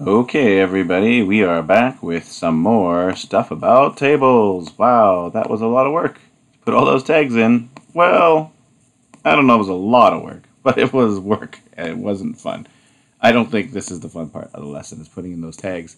Okay, everybody, we are back with some more stuff about tables. Wow, that was a lot of work to put all those tags in. Well, I don't know, it was a lot of work, but it was work and it wasn't fun. I don't think this is the fun part of the lesson, is putting in those tags.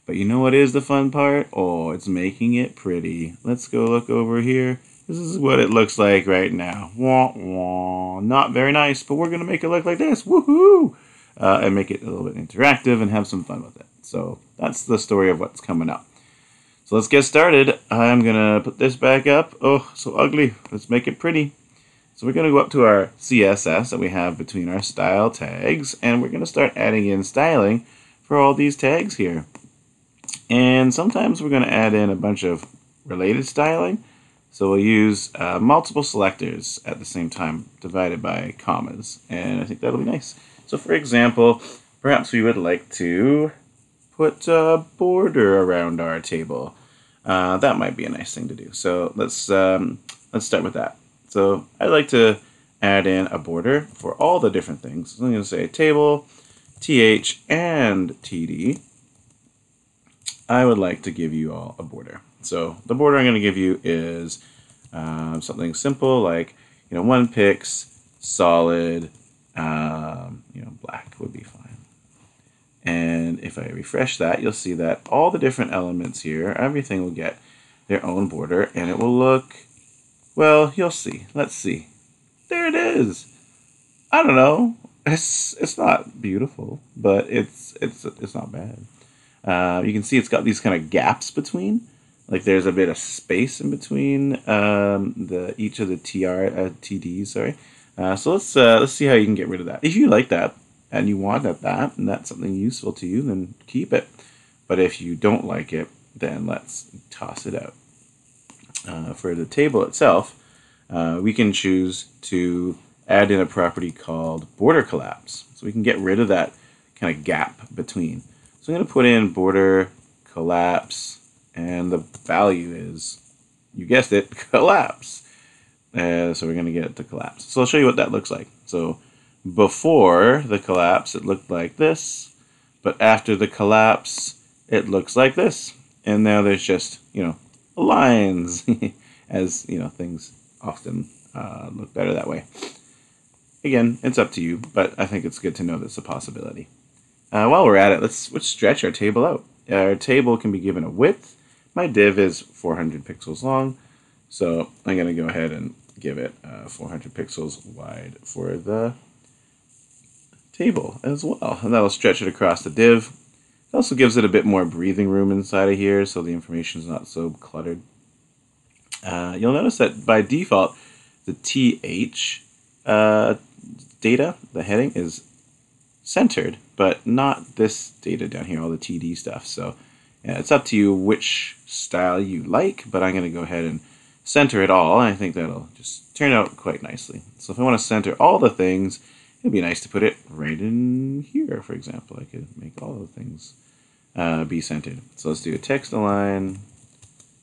But you know what is the fun part? Oh, it's making it pretty. Let's go look over here. This is what it looks like right now. Wah, wah. Not very nice, but we're going to make it look like this. Woohoo! And make it a little bit interactive and have some fun with it. So that's the story of what's coming up. So let's get started. I'm going to put this back up. Oh, so ugly. Let's make it pretty. So we're going to go up to our CSS that we have between our style tags, and we're going to start adding in styling for all these tags here. And sometimes we're going to add in a bunch of related styling. So we'll use multiple selectors at the same time, divided by commas. And I think that'll be nice. So for example, perhaps we would like to put a border around our table. That might be a nice thing to do. So let's start with that. So I'd like to add in a border for all the different things. So I'm going to say table, th, and td. I would like to give you all a border. So the border I'm going to give you is something simple like 1 pix, solid, black would be fine. And if I refresh that, you'll see that all the different elements here, everything will get their own border, and it will look, well, you'll see. Let's see. There it is. I don't know. It's not beautiful, but it's not bad. You can see it's got these kind of gaps between, like there's a bit of space in between each of the TDs. Sorry. So let's see how you can get rid of that. If you like that and you want that and that's something useful to you, then keep it. But if you don't like it, then let's toss it out. For the table itself, we can choose to add in a property called border collapse. So we can get rid of that kind of gap between. So I'm going to put in border collapse, and the value is, you guessed it, collapse. So we're going to get it to collapse. So I'll show you what that looks like. So before the collapse, it looked like this, but after the collapse, it looks like this. And now there's just, lines, as, things often look better that way. Again, it's up to you, but I think it's good to know that's a possibility. While we're at it, let's stretch our table out. Our table can be given a width. My div is 400 pixels long, so I'm going to go ahead and give it 400 pixels wide for the table as well. And that'll stretch it across the div. It also gives it a bit more breathing room inside of here, so the information is not so cluttered. You'll notice that by default, the TH data, the heading, is centered, but not this data down here, all the TD stuff. So yeah, it's up to you which style you like, but I'm going to go ahead and center it all, and I think that'll just turn out quite nicely. So if I want to center all the things, it'd be nice to put it right in here, for example. I could make all the things be centered. So let's do a text align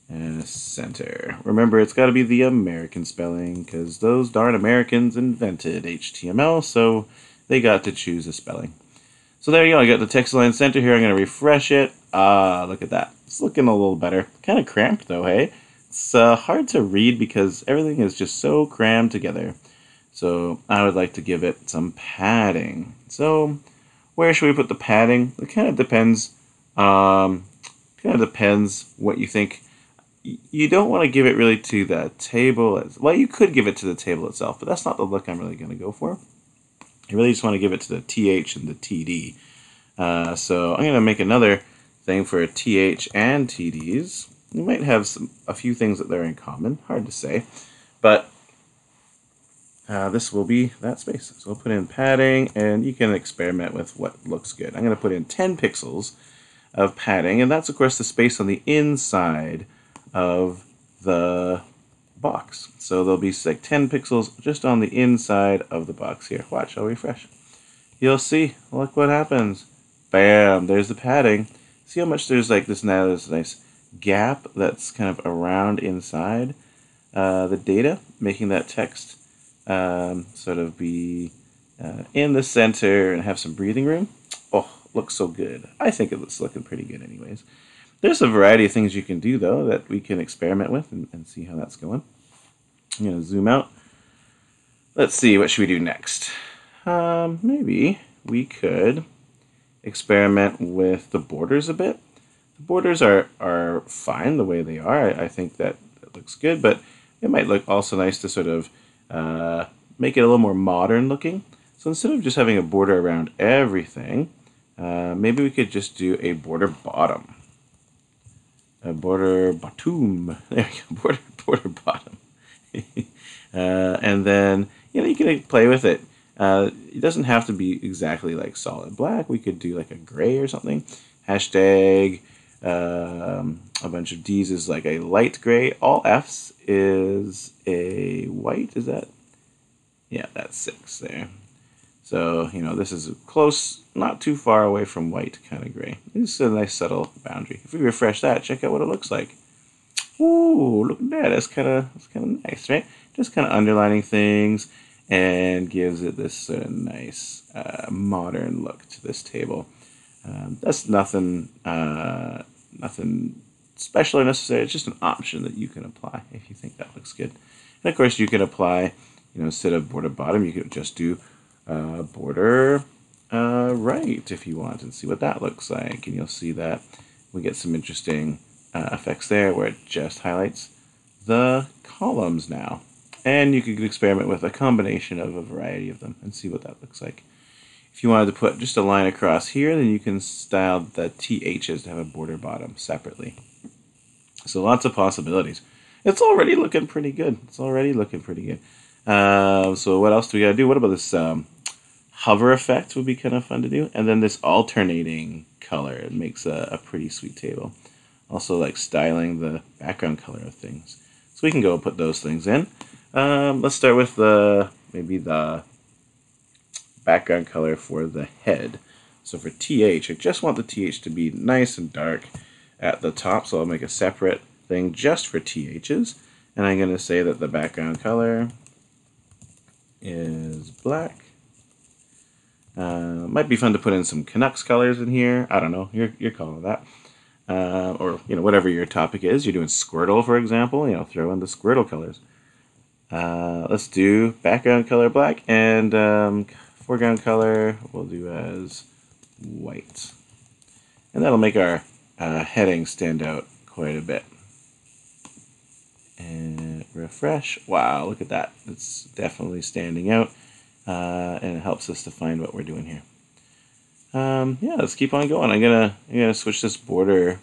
and a center. Remember, it's got to be the American spelling, because those darn Americans invented HTML, so they got to choose a spelling. So there you go. I got the text align center here. I'm going to refresh it. Look at that. It's looking a little better. Kind of cramped, though, hey? It's hard to read because everything is just so crammed together. So I would like to give it some padding. So where should we put the padding? It kind of depends. What you think. You don't want to give it really to the table. Well, you could give it to the table itself, but that's not the look I'm really going to go for. I really just want to give it to the TH and the TD. So I'm going to make another thing for TH and TDs. You might have a few things that they're in common. Hard to say. But this will be that space. So we'll put in padding, and you can experiment with what looks good. I'm going to put in 10 pixels of padding, and that's, of course, the space on the inside of the box. So there'll be like 10 pixels just on the inside of the box here. Watch, I'll refresh. You'll see, look what happens. Bam, there's the padding. See how much there's like this now, this nice gap that's kind of around inside the data, making that text sort of be in the center and have some breathing room. Oh, look so good. I think it's looking pretty good anyways. There's a variety of things you can do, though, that we can experiment with and see how that's going. I'm going to zoom out. Let's see, what should we do next? Maybe we could experiment with the borders a bit. The borders are fine the way they are. I think that looks good, but it might look also nice to sort of make it a little more modern looking. So instead of just having a border around everything, maybe we could just do a border bottom. A border bottom. There we go, border bottom. And then, you can play with it. It doesn't have to be exactly like solid black. We could do like a gray or something. Hashtag a bunch of D's is like a light gray. All F's is a white. Is that? Yeah, that's 6 there. So, this is close, not too far away from white kind of gray. It's a nice subtle boundary. If we refresh that, check out what it looks like. Ooh, look at that. That's kind of nice, right? Just kind of underlining things and gives it this sort of nice modern look to this table. That's nothing special or necessary. It's just an option that you can apply if you think that looks good. And of course, you can apply, instead of border bottom, you could just do border right if you want and see what that looks like. And you'll see that we get some interesting effects there where it just highlights the columns now. And you could experiment with a combination of a variety of them and see what that looks like. If you wanted to put just a line across here, then you can style the THs to have a border bottom separately. So lots of possibilities. It's already looking pretty good. So what else do we got to do? What about this hover effect would be kind of fun to do. And then this alternating color. It makes a pretty sweet table. Also like styling the background color of things. So we can go put those things in. Let's start with maybe the background color for the head. So for TH, I just want the TH to be nice and dark at the top. So I'll make a separate thing just for THs. And I'm going to say that the background color is black. Might be fun to put in some Canucks colors in here. I don't know. You're calling that. Or whatever your topic is. You're doing Squirtle, for example. Throw in the Squirtle colors. Let's do background color black and foreground color we'll do as white. And that'll make our heading stand out quite a bit. And refresh. Wow, look at that. It's definitely standing out. And it helps us to find what we're doing here. Yeah, let's keep on going. I'm gonna switch this border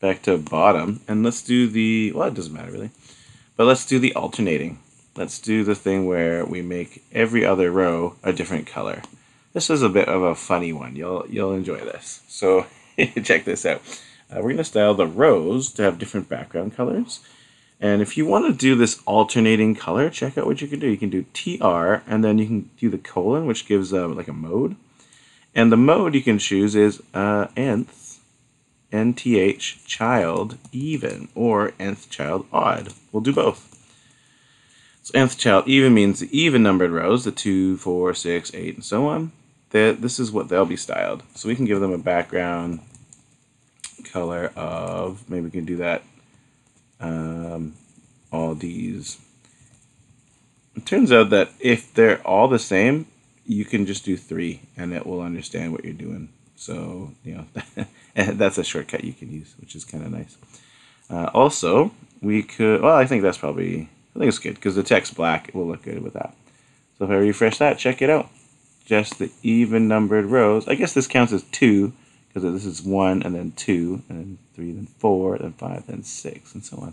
back to bottom, and let's do the, well, it doesn't matter really, but let's do the alternating. Let's do the thing where we make every other row a different color. This is a bit of a funny one. You'll enjoy this. So check this out. We're gonna style the rows to have different background colors. And if you want to do this alternating color, check out what you can do. You can do TR, and then you can do the colon, which gives like a mode. And the mode you can choose is nth, nth child even, or nth child odd. We'll do both. So nth child even means the even numbered rows, the 2, 4, 6, 8, and so on. This is what they'll be styled. So we can give them a background color of, maybe we can do that, all these. It turns out that if they're all the same, you can just do 3 and it will understand what you're doing. So, and that's a shortcut you can use, which is kind of nice. Also, we could, well, I think it's good because the text black will look good with that. So if I refresh that, check it out. Just the even numbered rows. I guess this counts as 2 because this is 1 and then 2 and then 3, then 4, then 5, then 6, and so on.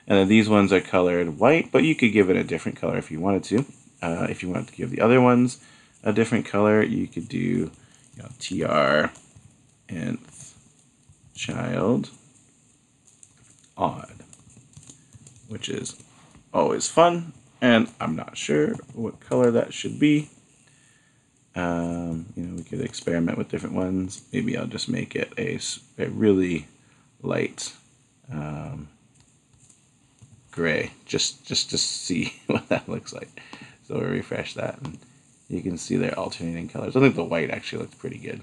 And then these ones are colored white, but you could give it a different color if you wanted to. If you wanted to give the other ones a different color, you could do TR nth child odd, which is always fun, and I'm not sure what color that should be. We could experiment with different ones. Maybe I'll just make it a really light gray, just to see what that looks like. So we'll refresh that, and you can see they're alternating colors. I think the white actually looks pretty good.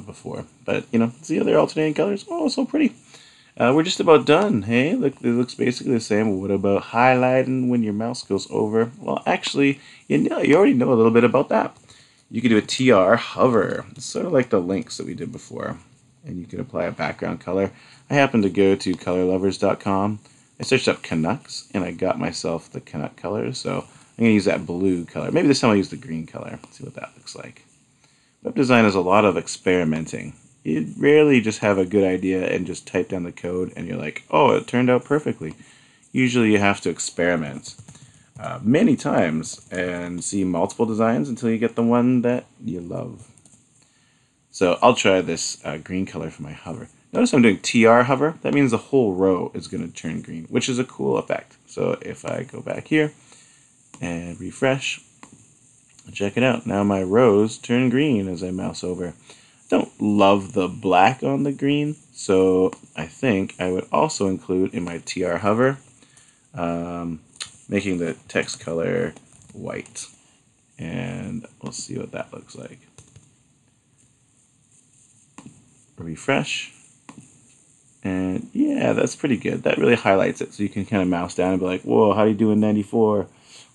before. But, see how they're alternating colors? Oh, so pretty. We're just about done. Hey, look, it looks basically the same. What about highlighting when your mouse goes over? Well, actually, you already know a little bit about that. You can do a TR hover. It's sort of like the links that we did before. And you can apply a background color. I happened to go to colorlovers.com. I searched up Canucks, and I got myself the Canuck colors. So I'm going to use that blue color. Maybe this time I'll use the green color. See what that looks like. Web design is a lot of experimenting. You rarely just have a good idea and just type down the code and you're like, oh, it turned out perfectly. Usually you have to experiment many times and see multiple designs until you get the one that you love. So I'll try this green color for my hover. Notice I'm doing TR hover. That means the whole row is going to turn green, which is a cool effect. So if I go back here and refresh, check it out. Now my rows turn green as I mouse over. Don't love the black on the green, so I think I would also include in my TR hover, making the text color white. And we'll see what that looks like. Refresh. And yeah, that's pretty good. That really highlights it, so you can kind of mouse down and be like, whoa, how do you do in 94?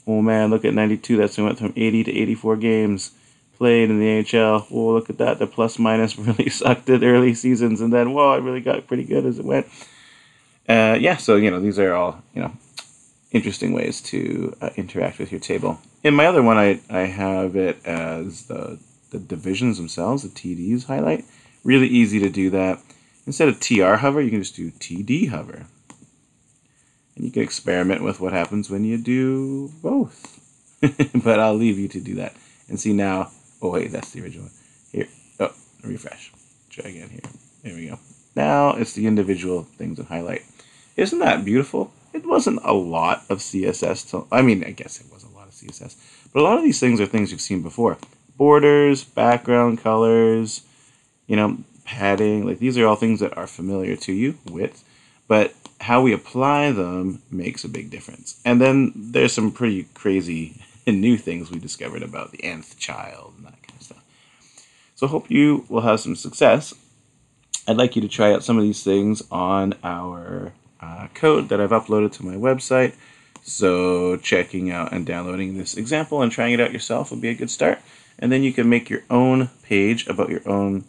Oh man, look at 92. That's when we went from 80 to 84 games played in the NHL. Whoa, look at that. The plus minus really sucked at early seasons, and then whoa, it really got pretty good as it went. Yeah, so these are all interesting ways to interact with your table. In my other one, I have it as the divisions themselves, the TDs highlight. Really easy to do that. Instead of TR hover, you can just do TD hover. And you can experiment with what happens when you do both. But I'll leave you to do that. And see now, oh wait, that's the original one. Here, oh, refresh. Try again here. There we go. Now it's the individual things that highlight. Isn't that beautiful? It wasn't a lot of CSS. I guess it was a lot of CSS. But a lot of these things are things you've seen before. Borders, background colors, padding. Like these are all things that are familiar to you, width. But how we apply them makes a big difference. And then there's some pretty crazy and new things we discovered about the nth child and that kind of stuff. So I hope you will have some success. I'd like you to try out some of these things on our code that I've uploaded to my website. So checking out and downloading this example and trying it out yourself would be a good start. And then you can make your own page about your own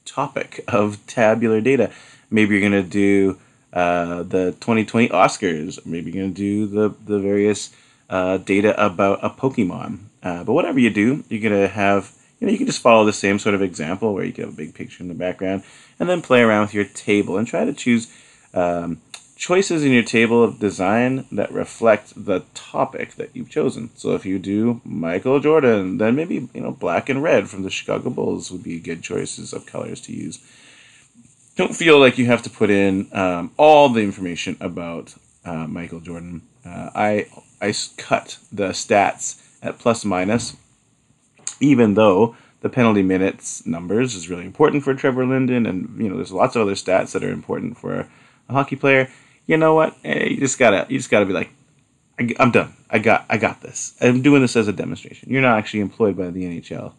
topic of tabular data. Maybe you're going to do the 2020 Oscars. Maybe you're going to do the various data about a Pokemon. But whatever you do, you're going to have, you can just follow the same sort of example where you can have a big picture in the background and then play around with your table and try to choose choices in your table of design that reflect the topic that you've chosen. So if you do Michael Jordan, then maybe, black and red from the Chicago Bulls would be good choices of colors to use. Don't feel like you have to put in all the information about Michael Jordan. I cut the stats at plus minus, even though the penalty minutes numbers is really important for Trevor Linden, and there's lots of other stats that are important for a hockey player. You know what? You just gotta be like, I'm done. I got this. I'm doing this as a demonstration. You're not actually employed by the NHL,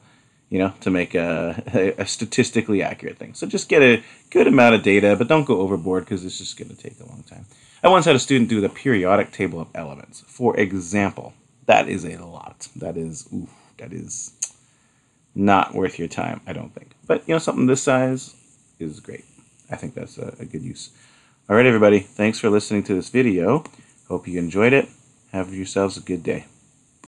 to make a statistically accurate thing. So just get a good amount of data, but don't go overboard because it's just going to take a long time. I once had a student do the periodic table of elements. For example, that is a lot. That is not worth your time, I don't think. But, something this size is great. I think that's a good use. All right, everybody. Thanks for listening to this video. Hope you enjoyed it. Have yourselves a good day.